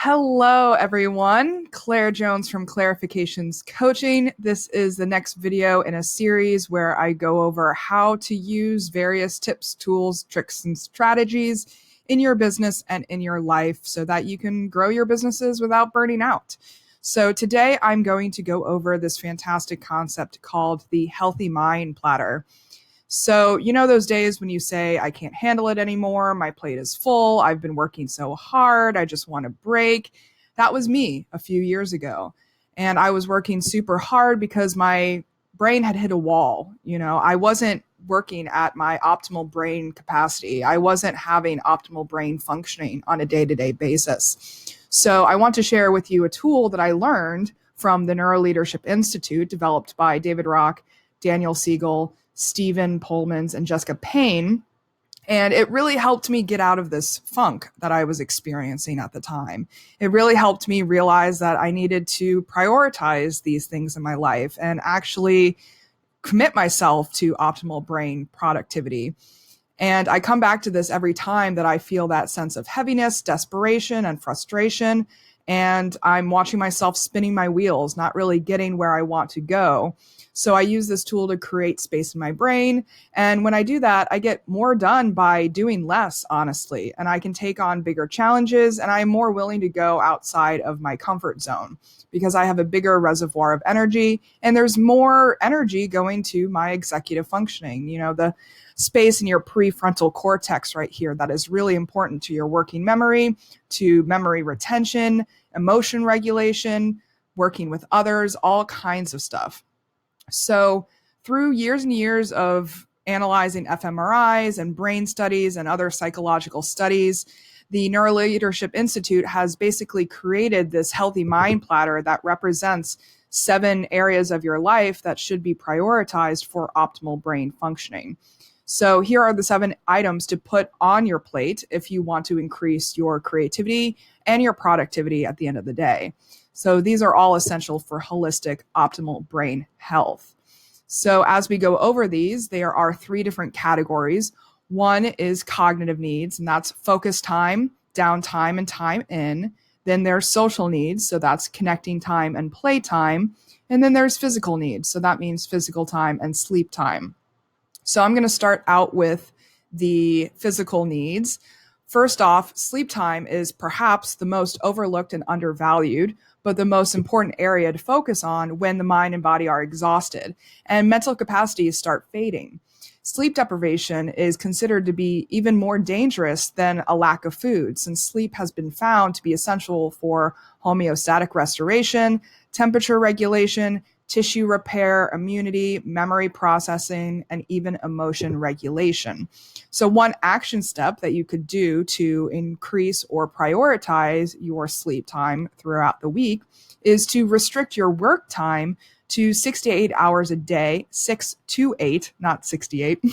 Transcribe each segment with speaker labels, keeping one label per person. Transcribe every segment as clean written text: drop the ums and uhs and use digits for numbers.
Speaker 1: Hello, everyone. Claire Jones from Clarifications Coaching. This is the next video in a series where I go over how to use various tips, tools, tricks, and strategies in your business and in your life so that you can grow your businesses without burning out. So today I'm going to go over this fantastic concept called the Healthy Mind Platter. So, those days when you say, I can't handle it anymore, my plate is full, I've been working so hard, I just want a break. That was me a few years ago. And I was working super hard because my brain had hit a wall. I wasn't working at my optimal brain capacity. I wasn't having optimal brain functioning on a day-to-day basis. So I want to share with you a tool that I learned from the Neuroleadership Institute, developed by David Rock, Daniel Siegel, Stephen Pullmans, and Jessica Payne. And it really helped me get out of this funk that I was experiencing at the time. It really helped me realize that I needed to prioritize these things in my life and actually commit myself to optimal brain productivity. And I come back to this every time that I feel that sense of heaviness, desperation, and frustration. And I'm watching myself spinning my wheels, not really getting where I want to go. So I use this tool to create space in my brain. And when I do that, I get more done by doing less, honestly. And I can take on bigger challenges, and I'm more willing to go outside of my comfort zone because I have a bigger reservoir of energy, and there's more energy going to my executive functioning. The space in your prefrontal cortex right here that is really important to your working memory, to memory retention, emotion regulation, working with others, all kinds of stuff. So through years and years of analyzing fMRIs and brain studies and other psychological studies, the Neuroleadership Institute has basically created this healthy mind platter that represents 7 areas of your life that should be prioritized for optimal brain functioning. So here are the 7 items to put on your plate if you want to increase your creativity and your productivity at the end of the day. So these are all essential for holistic, optimal brain health. So as we go over these, there are 3 different categories. One is cognitive needs, and that's focus time, downtime, and time in. Then there's social needs, so that's connecting time and play time. And then there's physical needs, so that means physical time and sleep time. So I'm going to start out with the physical needs. First off, sleep time is perhaps the most overlooked and undervalued, but the most important area to focus on when the mind and body are exhausted and mental capacities start fading. Sleep deprivation is considered to be even more dangerous than a lack of food, since sleep has been found to be essential for homeostatic restoration, temperature regulation, tissue repair, immunity, memory processing, and even emotion regulation. So one action step that you could do to increase or prioritize your sleep time throughout the week is to restrict your work time to 6 to 8 hours a day, 6 to 8, not 68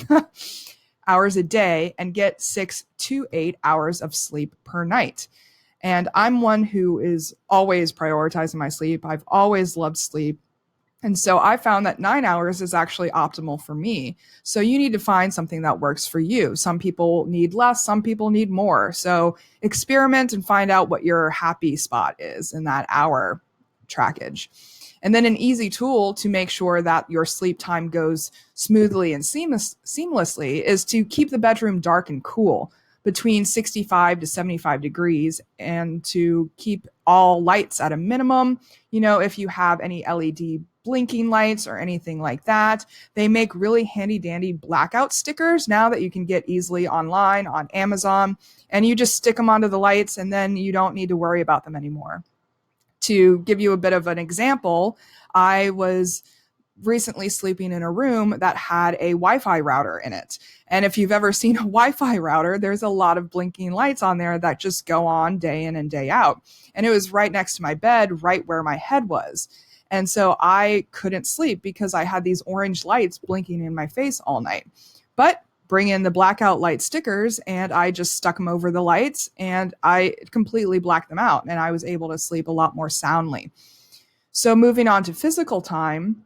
Speaker 1: hours a day, and get 6 to 8 hours of sleep per night. And I'm one who is always prioritizing my sleep. I've always loved sleep. And so I found that 9 hours is actually optimal for me. So you need to find something that works for you. Some people need less, some people need more. So experiment and find out what your happy spot is in that hour trackage. And then an easy tool to make sure that your sleep time goes smoothly and seamlessly is to keep the bedroom dark and cool between 65 to 75 degrees, and to keep all lights at a minimum. If you have any LED blinking lights or anything like that, they make really handy dandy blackout stickers now that you can get easily online on Amazon, and you just stick them onto the lights and then you don't need to worry about them anymore. To give you a bit of an example, I was recently sleeping in a room that had a Wi-Fi router in it. And if you've ever seen a Wi-Fi router, there's a lot of blinking lights on there that just go on day in and day out. And it was right next to my bed, right where my head was. And so I couldn't sleep because I had these orange lights blinking in my face all night. But bring in the blackout light stickers, and I just stuck them over the lights, and I completely blacked them out, and I was able to sleep a lot more soundly. So moving on to physical time,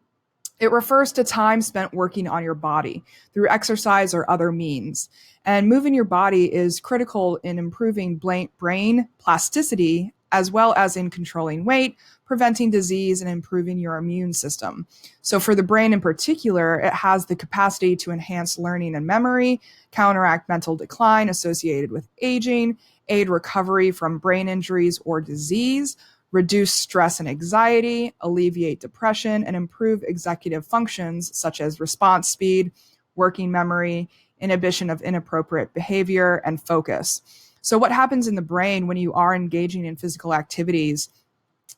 Speaker 1: it refers to time spent working on your body through exercise or other means. And moving your body is critical in improving brain plasticity as well as in controlling weight, preventing disease, and improving your immune system. So for the brain in particular, it has the capacity to enhance learning and memory, counteract mental decline associated with aging, aid recovery from brain injuries or disease, reduce stress and anxiety, alleviate depression, and improve executive functions such as response speed, working memory, inhibition of inappropriate behavior, and focus. So, what happens in the brain when you are engaging in physical activities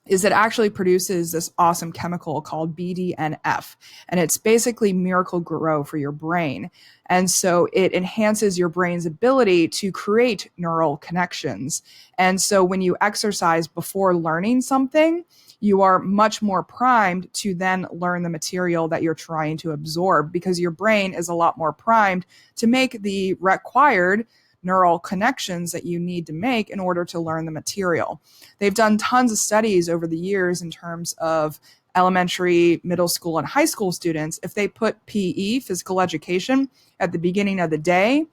Speaker 1: is it actually produces this awesome chemical called BDNF. And it's basically miracle grow for your brain. And so it enhances your brain's ability to create neural connections. And so when you exercise before learning something, you are much more primed to then learn the material that you're trying to absorb because your brain is a lot more primed to make the required neural connections that you need to make in order to learn the material. They've done tons of studies over the years in terms of elementary, middle school, and high school students. If they put PE, physical education, at the beginning of the day,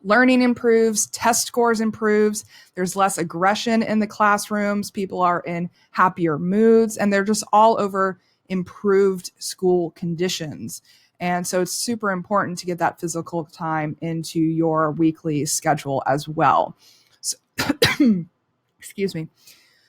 Speaker 1: learning improves, test scores improves, there's less aggression in the classrooms, people are in happier moods, and they're just all over improved school conditions. And so it's super important to get that physical time into your weekly schedule as well. So, excuse me.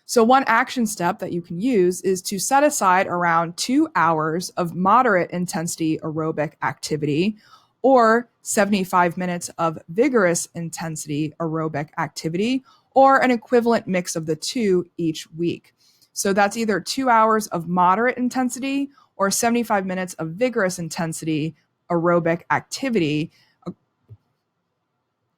Speaker 1: So one action step that you can use is to set aside around 2 hours of moderate intensity aerobic activity or 75 minutes of vigorous intensity aerobic activity or an equivalent mix of the two each week. So that's either 2 hours of moderate intensity or 75 minutes of vigorous intensity aerobic activity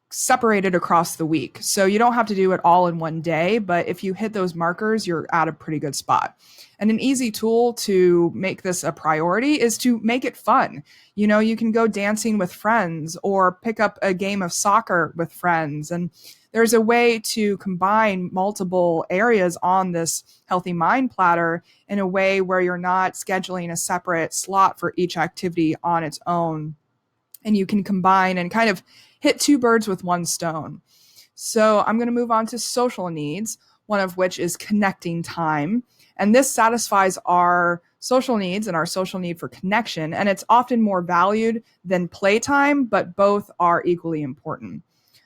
Speaker 1: separated across the week. So you don't have to do it all in one day, but if you hit those markers, you're at a pretty good spot. And an easy tool to make this a priority is to make it fun. You know, you can go dancing with friends or pick up a game of soccer with friends. And there's a way to combine multiple areas on this healthy mind platter in a way where you're not scheduling a separate slot for each activity on its own. And you can combine and kind of hit two birds with one stone. So I'm going to move on to social needs, one of which is connecting time. And this satisfies our social needs and our social need for connection. And it's often more valued than playtime, but both are equally important.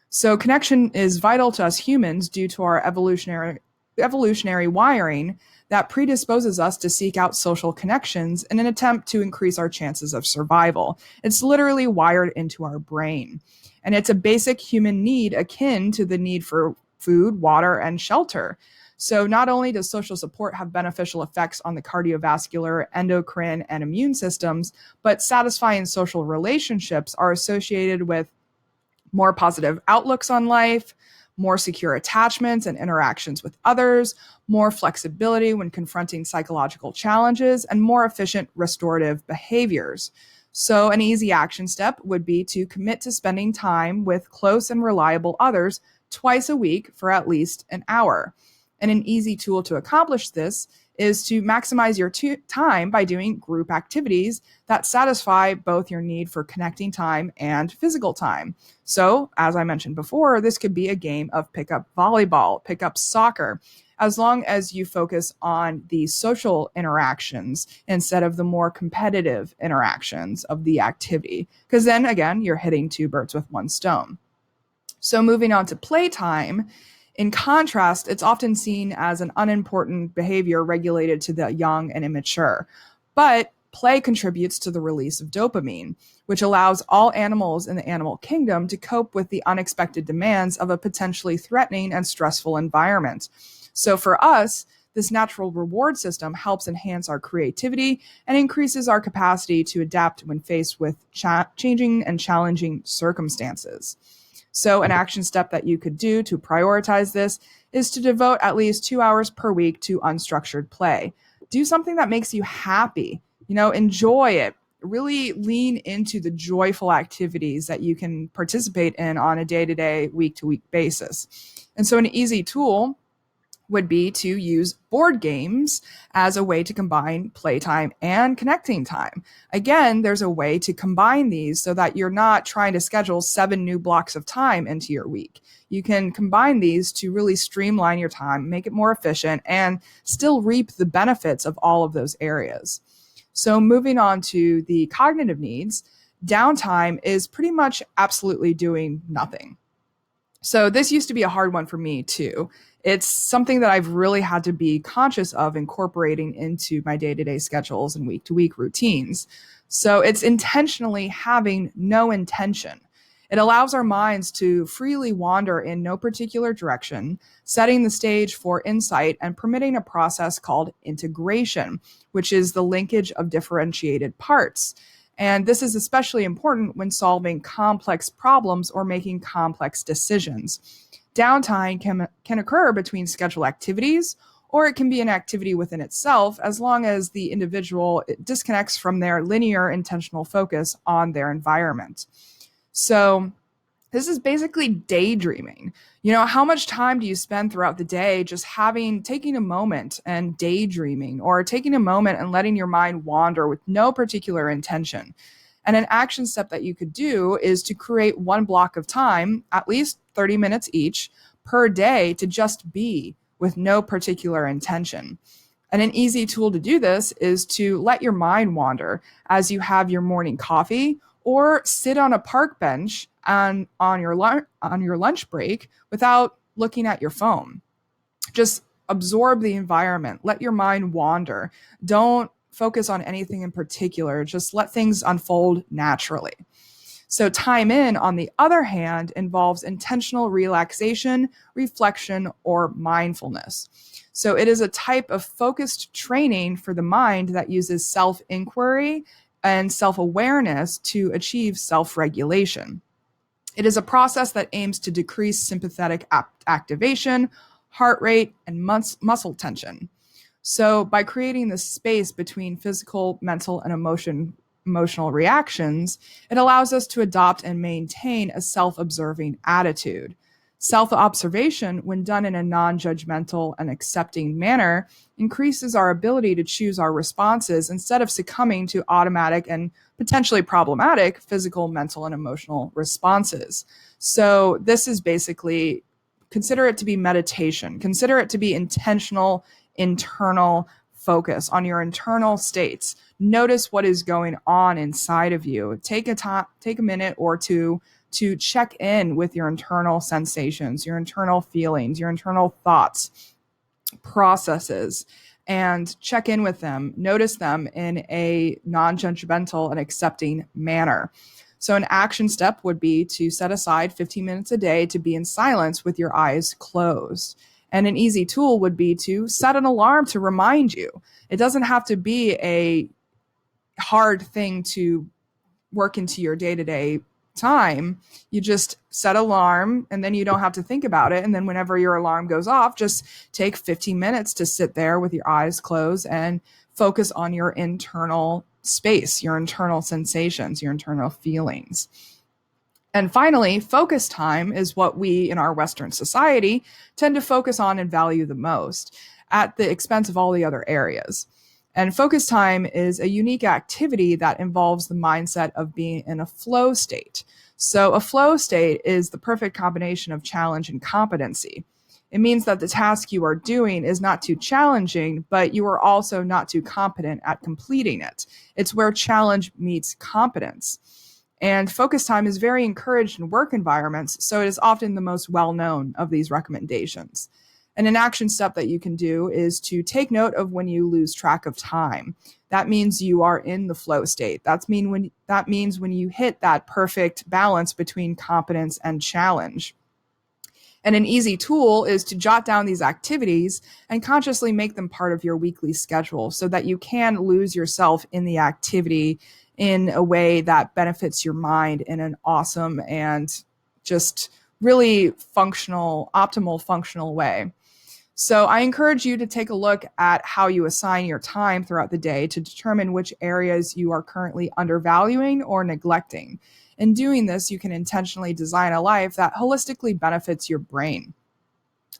Speaker 1: So connection is vital to us humans due to our evolutionary wiring that predisposes us to seek out social connections in an attempt to increase our chances of survival. It's literally wired into our brain. And it's a basic human need akin to the need for food, water, and shelter. So not only does social support have beneficial effects on the cardiovascular, endocrine, and immune systems, but satisfying social relationships are associated with more positive outlooks on life, more secure attachments and interactions with others, more flexibility when confronting psychological challenges, and more efficient restorative behaviors. So an easy action step would be to commit to spending time with close and reliable others twice a week for at least an hour. And an easy tool to accomplish this is to maximize your time by doing group activities that satisfy both your need for connecting time and physical time. So, as I mentioned before, this could be a game of pickup volleyball, pickup soccer, as long as you focus on the social interactions instead of the more competitive interactions of the activity. Because then, again, you're hitting two birds with one stone. So, moving on to playtime. In contrast, it's often seen as an unimportant behavior regulated to the young and immature. But play contributes to the release of dopamine, which allows all animals in the animal kingdom to cope with the unexpected demands of a potentially threatening and stressful environment. So for us, this natural reward system helps enhance our creativity and increases our capacity to adapt when faced with changing and challenging circumstances. So an action step that you could do to prioritize this is to devote at least 2 hours per week to unstructured play. Do something that makes you happy, enjoy it. Really lean into the joyful activities that you can participate in on a day-to-day, week-to-week basis. And so an easy tool would be to use board games as a way to combine playtime and connecting time. Again, there's a way to combine these so that you're not trying to schedule 7 new blocks of time into your week. You can combine these to really streamline your time, make it more efficient, and still reap the benefits of all of those areas. So moving on to the cognitive needs, downtime is pretty much absolutely doing nothing. So this used to be a hard one for me too. It's something that I've really had to be conscious of incorporating into my day-to-day schedules and week-to-week routines. So it's intentionally having no intention. It allows our minds to freely wander in no particular direction, setting the stage for insight and permitting a process called integration, which is the linkage of differentiated parts. And this is especially important when solving complex problems or making complex decisions. Downtime can occur between scheduled activities, or it can be an activity within itself as long as the individual disconnects from their linear intentional focus on their environment. So this is basically daydreaming. How much time do you spend throughout the day just taking a moment and daydreaming, or taking a moment and letting your mind wander with no particular intention? And an action step that you could do is to create one block of time, at least 30 minutes each per day, to just be with no particular intention. And an easy tool to do this is to let your mind wander as you have your morning coffee, or sit on a park bench on your lunch break without looking at your phone. Just absorb the environment. Let your mind wander. Don't focus on anything in particular. Just let things unfold naturally. So time in, on the other hand, involves intentional relaxation, reflection, or mindfulness. So it is a type of focused training for the mind that uses self-inquiry and self-awareness to achieve self-regulation. It is a process that aims to decrease sympathetic activation, heart rate, and muscle tension. So by creating this space between physical, mental, and emotional reactions, it allows us to adopt and maintain a self-observing attitude. Self-observation, when done in a non-judgmental and accepting manner, increases our ability to choose our responses instead of succumbing to automatic and potentially problematic physical, mental, and emotional responses. So this is basically, consider it to be meditation. Consider it to be intentional, internal focus on your internal states. Notice what is going on inside of you. Take a minute or two to check in with your internal sensations, your internal feelings, your internal thoughts, processes, and check in with them. Notice them in a non-judgmental and accepting manner. So an action step would be to set aside 15 minutes a day to be in silence with your eyes closed. And an easy tool would be to set an alarm to remind you. It doesn't have to be a hard thing to work into your day-to-day time. You just set alarm, and then you don't have to think about it. And then whenever your alarm goes off, just take 15 minutes to sit there with your eyes closed and focus on your internal space, your internal sensations, your internal feelings. And finally, focus time is what we in our Western society tend to focus on and value the most at the expense of all the other areas. And focus time is a unique activity that involves the mindset of being in a flow state. So a flow state is the perfect combination of challenge and competency. It means that the task you are doing is not too challenging, but you are also not too competent at completing it. It's where challenge meets competence. And focus time is very encouraged in work environments, so it is often the most well-known of these recommendations. And an action step that you can do is to take note of when you lose track of time. That means you are in the flow state. That means when you hit that perfect balance between competence and challenge. And an easy tool is to jot down these activities and consciously make them part of your weekly schedule so that you can lose yourself in the activity in a way that benefits your mind in an awesome and just really optimal functional way. So I encourage you to take a look at how you assign your time throughout the day to determine which areas you are currently undervaluing or neglecting. In doing this, you can intentionally design a life that holistically benefits your brain.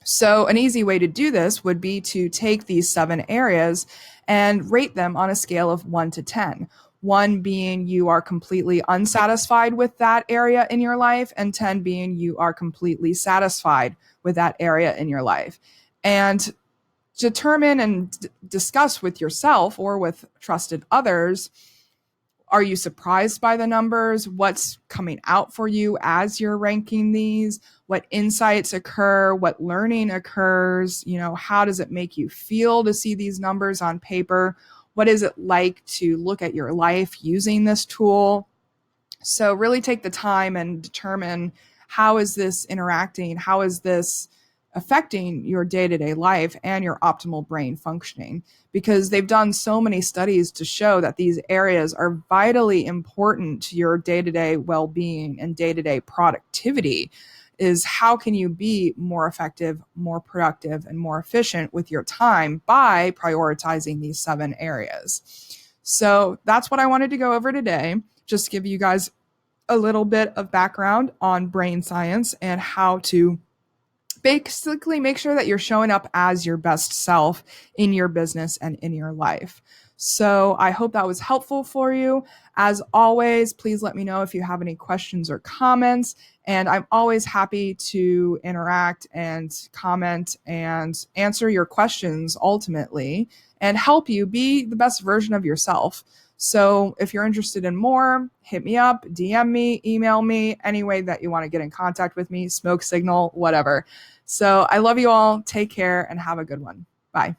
Speaker 1: So an easy way to do this would be to take these 7 areas and rate them on a scale of 1 to 10. 1 being you are completely unsatisfied with that area in your life, and 10 being you are completely satisfied with that area in your life. And determine and discuss with yourself or with trusted others, are you surprised by the numbers? What's coming out for you as you're ranking these? What insights occur? What learning occurs? How does it make you feel to see these numbers on paper? What is it like to look at your life using this tool? So really take the time and determine, how is this interacting? How is this affecting your day-to-day life and your optimal brain functioning? Because they've done so many studies to show that these areas are vitally important to your day-to-day well-being and day-to-day productivity. Is how can you be more effective, more productive, and more efficient with your time by prioritizing these 7 areas. So that's what I wanted to go over today. Just give you guys a little bit of background on brain science and how to basically make sure that you're showing up as your best self in your business and in your life. So I hope that was helpful for you. As always, please let me know if you have any questions or comments. And I'm always happy to interact and comment and answer your questions ultimately and help you be the best version of yourself. So if you're interested in more, hit me up, DM me, email me, any way that you want to get in contact with me, smoke signal, whatever. So I love you all. Take care and have a good one. Bye.